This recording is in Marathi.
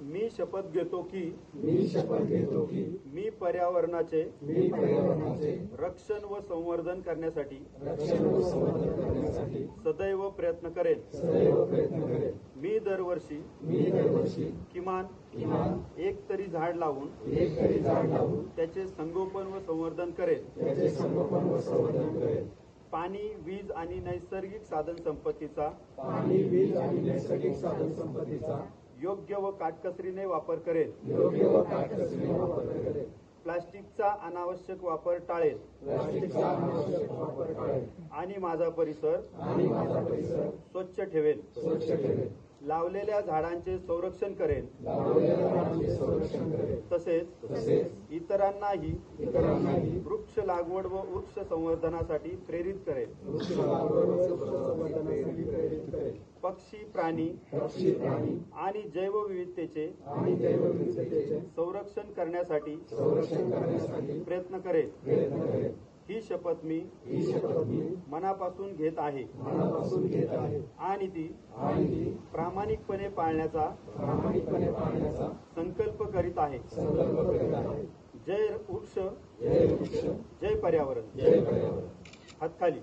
मी शपथ घेतो की मी पर्यावरणाचे रक्षण व संवर्धन करण्यासाठी सदैव प्रयत्न करेन. मी दरवर्षी किमान एक तरी झाड लावून त्याचे संगोपन व संवर्धन करेन. पाणी, वीज आणि नैसर्गिक साधन संपत्तीचा योग्य व काटकसरीने वापर करेन. प्लास्टिकचा अनावश्यक वापर टाळेल आणि माझा परिसर स्वच्छ ठेवेल. लावलेल्या झाडांचे संरक्षण करेन. तसेच इतरांनाही वृक्ष लागवड व वृक्ष संवर्धनासाठी प्रेरित करेन. पक्षी, प्राणी आणि जैवविविधतेचे संरक्षण करण्यासाठी प्रयत्न करेन. ही शपथ मी मनापासून घेत आहे आणि ती प्रामाणिकपणे पाळण्याचा संकल्प करीत आहे. जय वृक्ष, जय पर्यावरण. हात खाली.